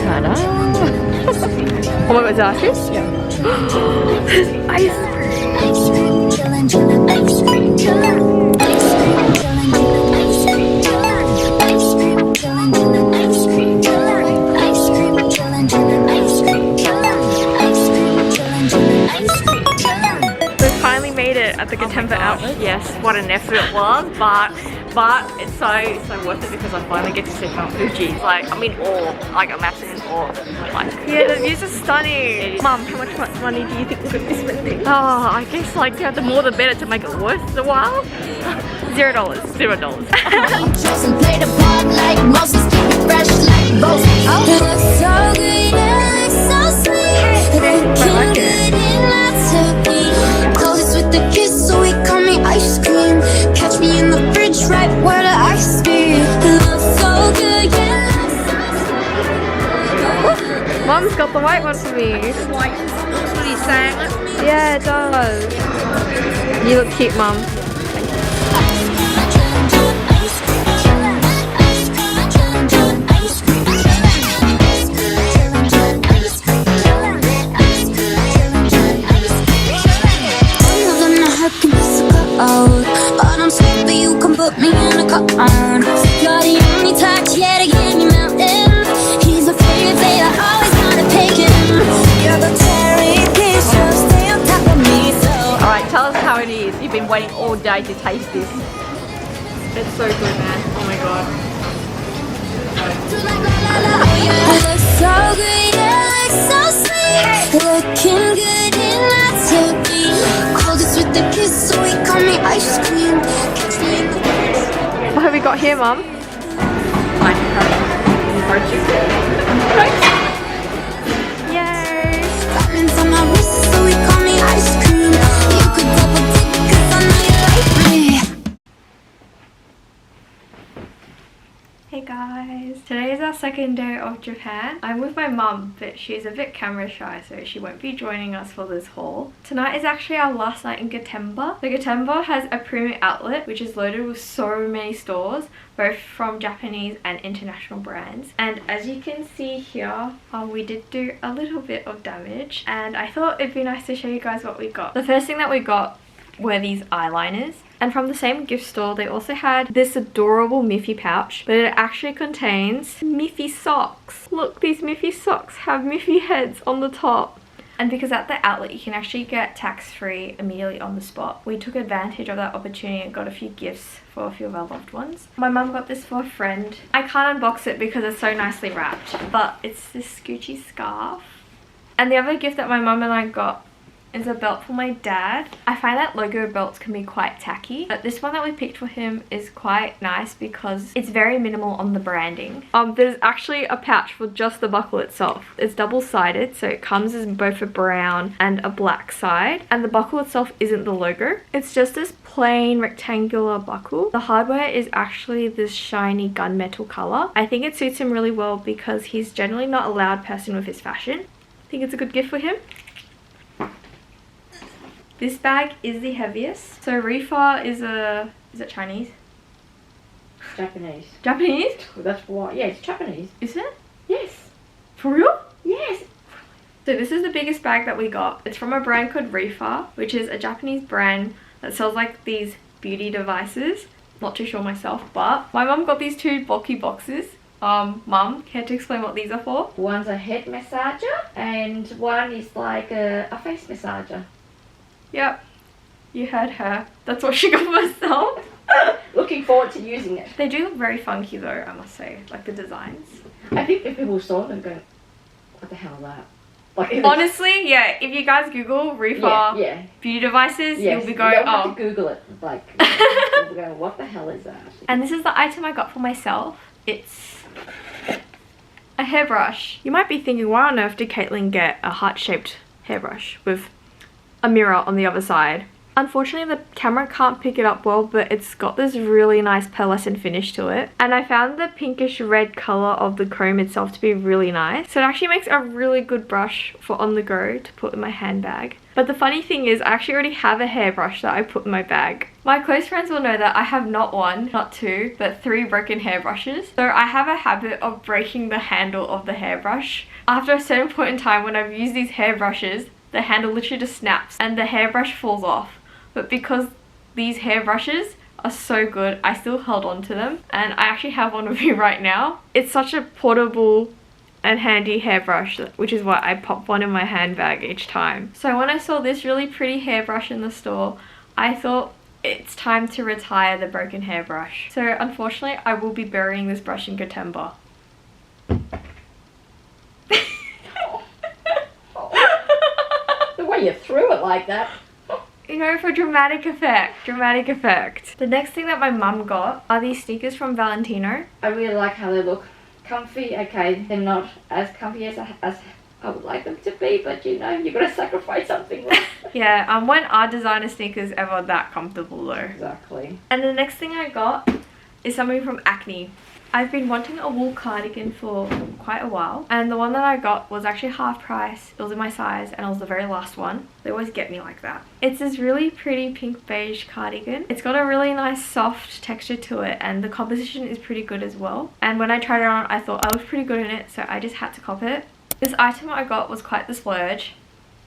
Ta-da! Oh my god, is that ice? Yeah. Ice at the gotemba outlet. Yes, what an effort it was, but it's so worth it because I finally get to see Mount Fuji. It's like I'm in awe, like I'm absolutely in awe. Like, yeah, the views are stunning. Mum, how much money do you think we're gonna be spending? Oh, I guess like the more the better to make it worth the while. $0. $0. The kiss, so he call me ice cream. Catch me in the fridge, right where the ice be. Love so good, yeah. Mom's got the white one for me. White, that's what he's saying. Yeah, it does. You look cute, Mum. But I'm sweet, but you can put me in a cup on. You're the only touch, yeah, to get me melting. He's my favorite, babe, I always wanna take him. You're the cherry, please just stay on top of me, so. Alright, tell us how it is. You've been waiting all day to taste this. It's so good, man. Oh my god. Looks so good, yeah, looks so sweet. Looking good in my TV. Coldest with the kiss, so he call me ice cream. What have we got here, Mum? Yay! Diamonds on my wrist, so he call me ice cream. You could double dip, 'cause I know you like me. Hey guys, today is our second day of Japan. I'm with my mum, but she's a bit camera shy, so she won't be joining us for this haul. Tonight is actually our last night in Gotemba. The Gotemba has a premium outlet which is loaded with so many stores, both from Japanese and international brands. And as you can see here, we did do a little bit of damage, and I thought it'd be nice to show you guys what we got. The first thing that we got were these eyeliners. And from the same gift store, they also had this adorable Miffy pouch, but it actually contains Miffy socks. Look, these Miffy socks have Miffy heads on the top. And because at the outlet you can actually get tax-free immediately on the spot, we took advantage of that opportunity and got a few gifts for a few of our loved ones. My mum got this for a friend. I can't unbox it because it's so nicely wrapped, but it's this Gucci scarf. And the other gift that my mum and I got is a belt for my dad. I find that logo belts can be quite tacky, but this one that we picked for him is quite nice because it's very minimal on the branding. There's actually a pouch for just the buckle itself. It's double-sided, so it comes in both a brown and a black side, and the buckle itself isn't the logo. It's just this plain rectangular buckle. The hardware is actually this shiny gunmetal color. I think it suits him really well because he's generally not a loud person with his fashion. I think it's a good gift for him. This bag is the heaviest. So Rifa is it Chinese? Japanese. Japanese? Well, that's why. Yeah, it's Japanese. Is it? Yes. For real? Yes. So this is the biggest bag that we got. It's from a brand called Rifa, which is a Japanese brand that sells like these beauty devices. Not too sure myself, but my mum got these two bulky boxes. Mum, care to explain what these are for? One's a head massager and one is like a face massager. Yep, you heard her. That's what she got for herself. Looking forward to using it. They do look very funky though, I must say, like the designs. I think if people saw them going, what the hell is that? Like, honestly, yeah, if you guys Google Rifa beauty devices, you'll be going, you'll have to Google it. Like, you'll be going, what the hell is that? And this is the item I got for myself. It's a hairbrush. You might be thinking, why on earth did Caitlin get a heart-shaped hairbrush with a mirror on the other side? Unfortunately, the camera can't pick it up well, but it's got this really nice pearlescent finish to it. And I found the pinkish red color of the chrome itself to be really nice. So it actually makes a really good brush for on the go to put in my handbag. But the funny thing is, I actually already have a hairbrush that I put in my bag. My close friends will know that I have not one, not two, but 3 broken hairbrushes. So I have a habit of breaking the handle of the hairbrush. After a certain point in time when I've used these hairbrushes, the handle literally just snaps and the hairbrush falls off. But because these hairbrushes are so good, I still held on to them. And I actually have one with me right now. It's such a portable and handy hairbrush, which is why I pop one in my handbag each time. So when I saw this really pretty hairbrush in the store, I thought it's time to retire the broken hairbrush. So unfortunately, I will be burying this brush in gotemba. The way you threw it like that. You know, for dramatic effect. Dramatic effect. The next thing that my mum got are these sneakers from Valentino. I really like how they look. Comfy, okay, they're not as comfy as I would like them to be, but you know, you've got to sacrifice something. Yeah, when are designer sneakers ever that comfortable though? Exactly. And the next thing I got is something from Acne. I've been wanting a wool cardigan for quite a while, and the one that I got was actually half price. It was in my size and it was the very last one. They always get me like that. It's this really pretty pink beige cardigan. It's got a really nice soft texture to it and the composition is pretty good as well. And when I tried it on, I thought I looked pretty good in it, so I just had to cop it. This item I got was quite the splurge.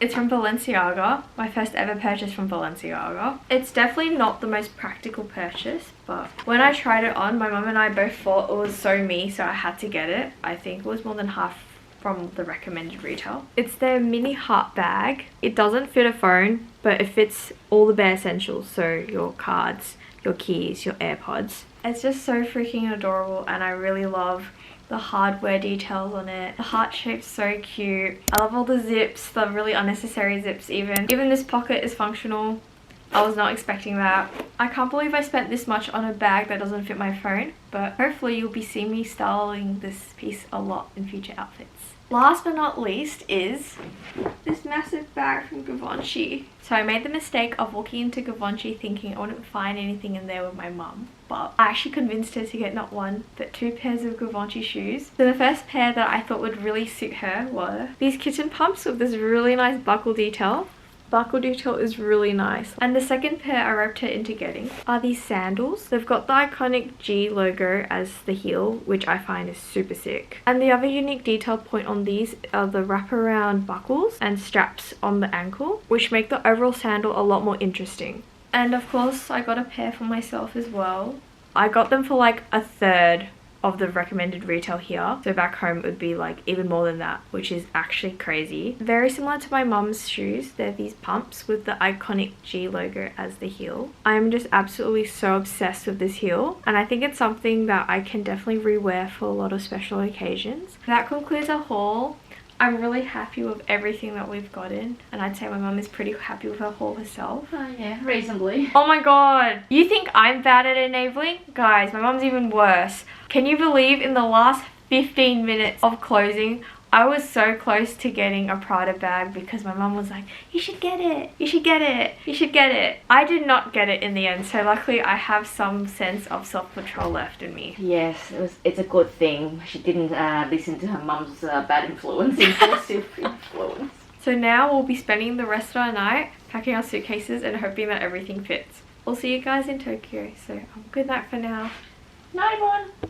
It's from Balenciaga, my first ever purchase from Balenciaga. It's definitely not the most practical purchase, but when I tried it on, my mum and I both thought it was so me, so I had to get it. I think it was more than half from the recommended retail. It's their mini heart bag. It doesn't fit a phone, but it fits all the bare essentials, so your cards, your keys, your AirPods. It's just so freaking adorable and I really love the hardware details on it. The heart shape's so cute. I love all the zips, the really unnecessary zips even. Even this pocket is functional. I was not expecting that. I can't believe I spent this much on a bag that doesn't fit my phone, but hopefully you'll be seeing me styling this piece a lot in future outfits. Last but not least is this massive bag from Givenchy. So I made the mistake of walking into Givenchy thinking I wouldn't find anything in there with my mum, but I actually convinced her to get not 1 but 2 pairs of Givenchy shoes. So the first pair that I thought would really suit her were these kitten pumps with this really nice buckle detail. Buckle detail is really nice. And the second pair I roped her into getting are these sandals. They've got the iconic G logo as the heel, which I find is super sick. And the other unique detail point on these are the wraparound buckles and straps on the ankle, which make the overall sandal a lot more interesting. And of course I got a pair for myself as well. I got them for like a third of the recommended retail here, so back home it would be like even more than that, which is actually crazy. Very similar to my mum's shoes. They're these pumps with the iconic G logo as the heel. I'm just absolutely so obsessed with this heel, and I think it's something that I can definitely rewear for a lot of special occasions. That concludes our haul. I'm really happy with everything that we've gotten, and I'd say my mum is pretty happy with her haul herself. Oh yeah, reasonably. Oh my god, you think I'm bad at enabling? Guys, my mum's even worse. Can you believe in the last 15 minutes of closing, I was so close to getting a Prada bag because my mum was like, you should get it, you should get it, you should get it. I did not get it in the end, so luckily I have some sense of self-control left in me. Yes, it's a good thing. She didn't listen to her mum's bad influence, impulsive influence. So now we'll be spending the rest of our night packing our suitcases and hoping that everything fits. We'll see you guys in Tokyo, so good night for now. Night everyone.「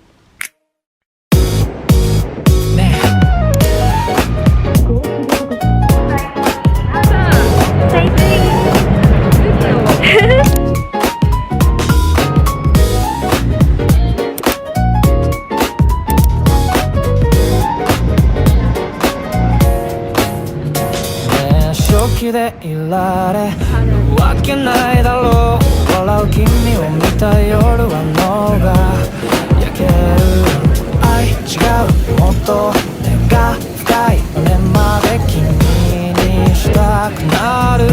正気でいられるわけないだろう」「笑う君を見た夜は脳が焼ける」「愛違うもっと根が深い胸まで君にしたくなる」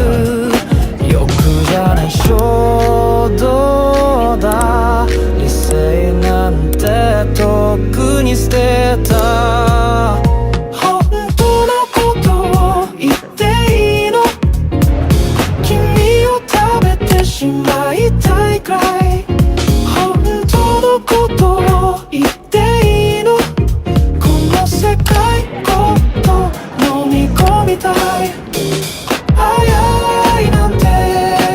「欲じゃない衝動だ」「理性なんてとっくに捨てた」「本当のことを言っていいの」「君を食べてしまいたいくらい」「本当のことを言っていいの」「この世界ごと飲み込みたい」「愛なんて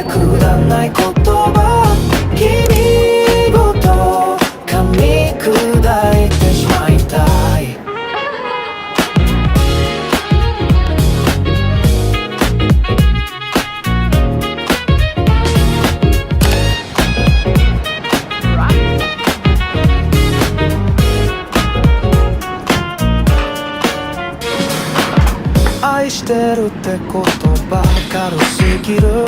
くだらない言葉てるって言葉軽すぎる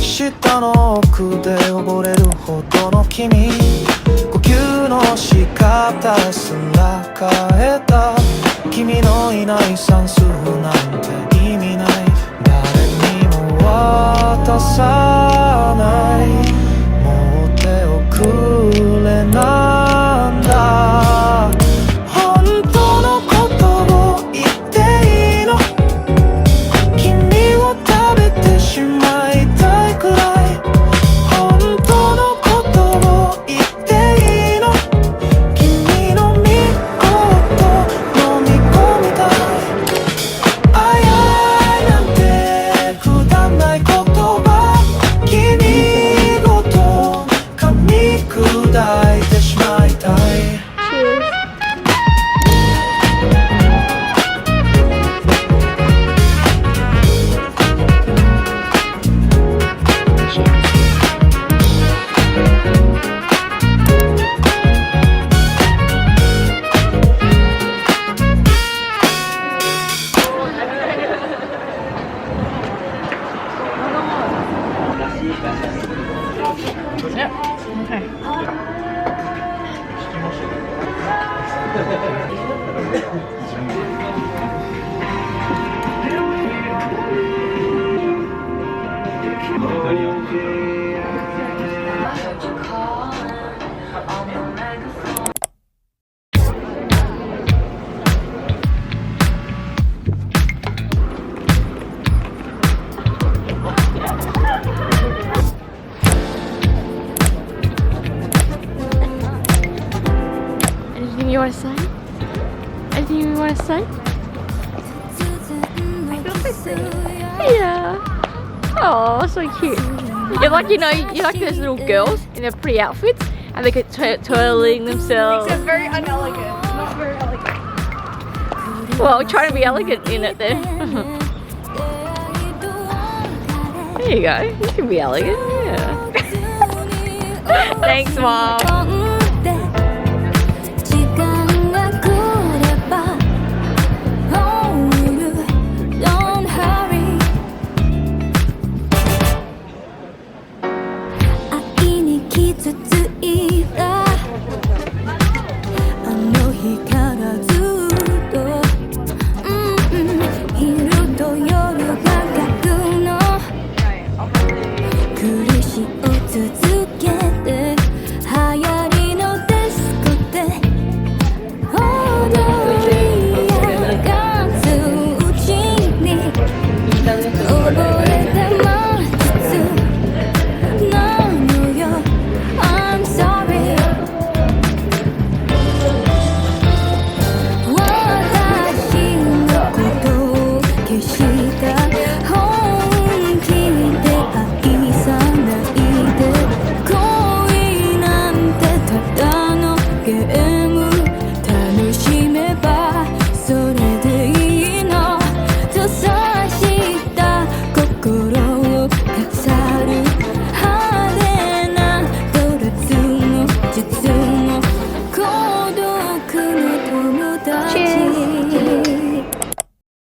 舌の奥で溺れるほどの君呼吸の仕方すら変えた君のいない算数なんて意味ない誰にも渡さないもう手をくれなんだ本当のことを言っていいの君を食べてしまいたいくらい本当のことを言っていいの君の身ごと飲み込みたいあやいなんてくだんない言葉君ごと噛み砕いてしまいたいAnything you want to say? Anything you want to say? I feel so silly. Yeah. Oh, so cute. You're like, you know, you're like those little girls in their pretty outfits and they get twirling themselves. Except very unelegant. Not very elegant. Well, trying to be elegant in it then. There you go. You can be elegant. Yeah. Thanks, Mom.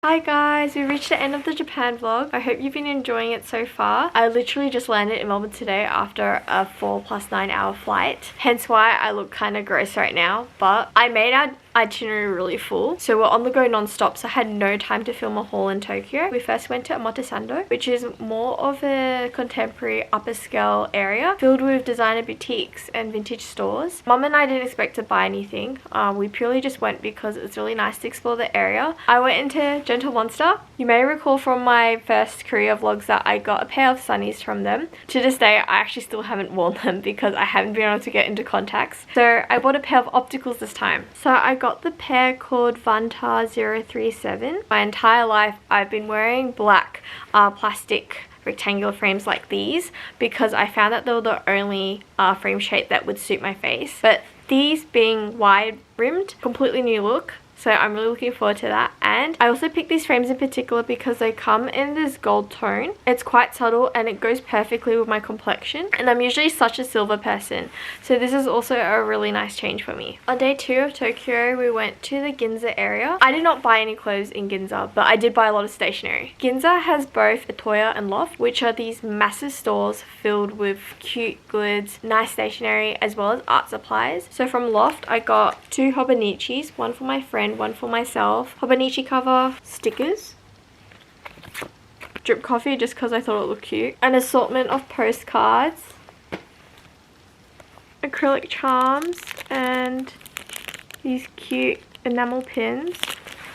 Hi guys, we reached the end of the Japan vlog. I hope you've been enjoying it so far. I literally just landed in Melbourne today after a 4+9 hour flight. Hence why I look kind of gross right now. But I made our itinerary really full. So we're on the go non-stop, so I had no time to film a haul in Tokyo. We first went to Omotesando, which is more of a contemporary upper scale area filled with designer boutiques and vintage stores. Mum and I didn't expect to buy anything. We purely just went because it's really nice to explore the area. I went into Gentle Monster. You may recall from my first Korea vlogs that I got a pair of sunnies from them. To this day, I actually still haven't worn them because I haven't been able to get into contacts. So I bought a pair of opticals this time. So I got the pair called Vanta 037. My entire life I've been wearing black plastic rectangular frames like these because I found that they were the only frame shape that would suit my face. But these being wide rimmed, completely new look. So I'm really looking forward to that. And I also picked these frames in particular because they come in this gold tone. It's quite subtle and it goes perfectly with my complexion. And I'm usually such a silver person. So this is also a really nice change for me. On day 2 of Tokyo, we went to the Ginza area. I did not buy any clothes in Ginza, but I did buy a lot of stationery. Ginza has both itoya and loft, which are these massive stores filled with cute goods, nice stationery, as well as art supplies. So from Loft, I got 2 hobonichis, one for my friend, one for myself. Hobonichi cover, stickers, drip coffee just because I thought it looked cute, an assortment of postcards, acrylic charms, and these cute enamel pins.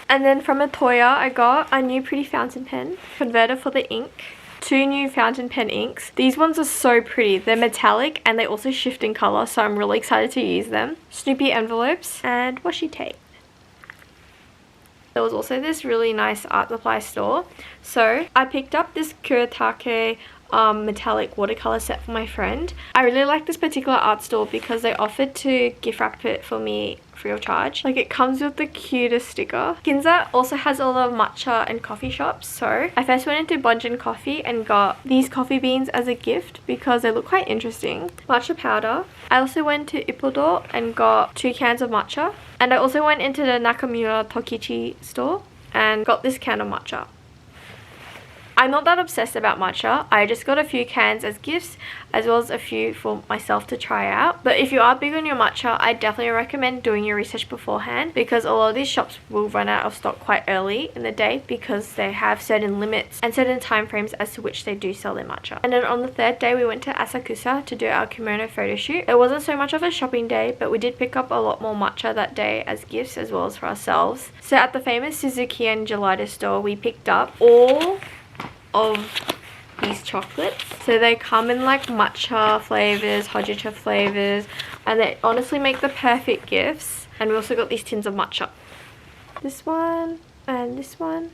And then from itoya, I got a new pretty fountain pen, converter for the ink, 2 new fountain pen inks. These ones are so pretty. They're metallic and they also shift in color, so I'm really excited to use them. Snoopy envelopes and washi tape. There was also this really nice art supply store. So I picked up this kuretake metallic watercolor set for my friend. I really like this particular art store because they offered to gift wrap it for me free of charge. Like, it comes with the cutest sticker. Ginza also has a lot of matcha and coffee shops, so I first went into Bunjin Coffee and got these coffee beans as a gift because they look quite interesting. Matcha powder. I also went to Ippodo and got 2 cans of matcha, and I also went into the Nakamura Tokichi store and got this can of matcha. I'm not that obsessed about matcha. I just got a few cans as gifts, as well as a few for myself to try out. But if you are big on your matcha, I definitely recommend doing your research beforehand, because a lot of these shops will run out of stock quite early in the day because they have certain limits and certain time frames as to which they do sell their matcha. And then on the 3rd day, we went to Asakusa to do our kimono photo shoot. It wasn't so much of a shopping day, but we did pick up a lot more matcha that day as gifts as well as for ourselves. So at the famous Suzukien gelato store, we picked up all of these chocolates. So they come in like matcha flavors, harajuku flavors, and they honestly make the perfect gifts. And we also got these tins of matcha. This one and this one.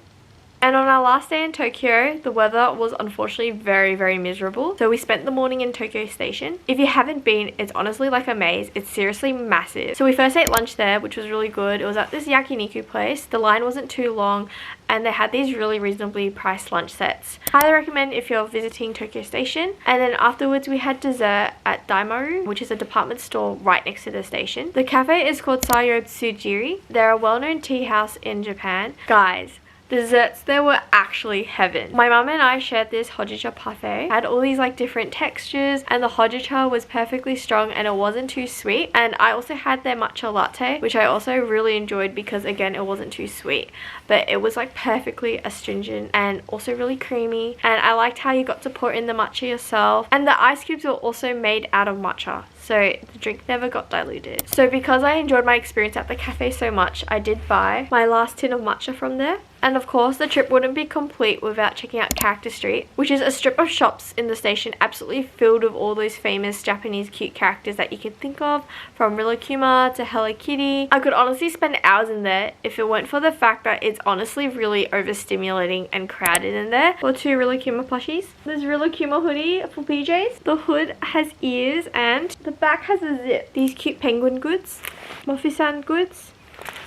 And on our last day in Tokyo, the weather was unfortunately very, very miserable. So we spent the morning in Tokyo Station. If you haven't been, it's honestly like a maze. It's seriously massive. So we first ate lunch there, which was really good. It was at this yakiniku place. The line wasn't too long and they had these really reasonably priced lunch sets. Highly recommend if you're visiting Tokyo Station. And then afterwards we had dessert at Daimaru, which is a department store right next to the station. The cafe is called Sayo Tsujiri. They're a well-known tea house in Japan. Guys, desserts there were actually heaven. My mum and I shared this hojicha parfait. It had all these like different textures, and the hojicha was perfectly strong and it wasn't too sweet. And I also had their matcha latte, which I also really enjoyed because again it wasn't too sweet, but it was like perfectly astringent and also really creamy. And I liked how you got to pour in the matcha yourself, and the ice cubes were also made out of matcha, so the drink never got diluted. So because I enjoyed my experience at the cafe so much, I did buy my last tin of matcha from there. And of course, the trip wouldn't be complete without checking out Character Street, which is a strip of shops in the station absolutely filled with all those famous Japanese cute characters that you can think of, from Rilokuma to Hello Kitty. I could honestly spend hours in there if it weren't for the fact that it's honestly really overstimulating and crowded in there. Or 2 Rilokuma plushies. There's Rilokuma hoodie for PJs. The hood has ears and the back has a zip. These cute penguin goods, Mofi-san goods,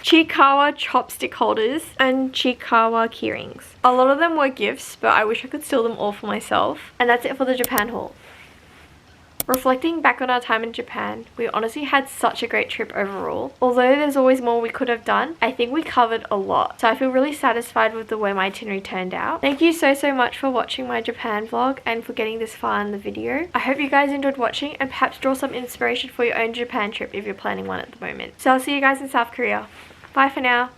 Chikawa chopstick holders, and Chikawa keyrings. A lot of them were gifts, but I wish I could steal them all for myself. And that's it for the Japan haul. Reflecting back on our time in Japan, we honestly had such a great trip overall. Although there's always more we could have done, I think we covered a lot. So I feel really satisfied with the way my itinerary turned out. Thank you so much for watching my Japan vlog and for getting this far in the video. I hope you guys enjoyed watching and perhaps draw some inspiration for your own Japan trip if you're planning one at the moment. So I'll see you guys in South Korea. Bye for now.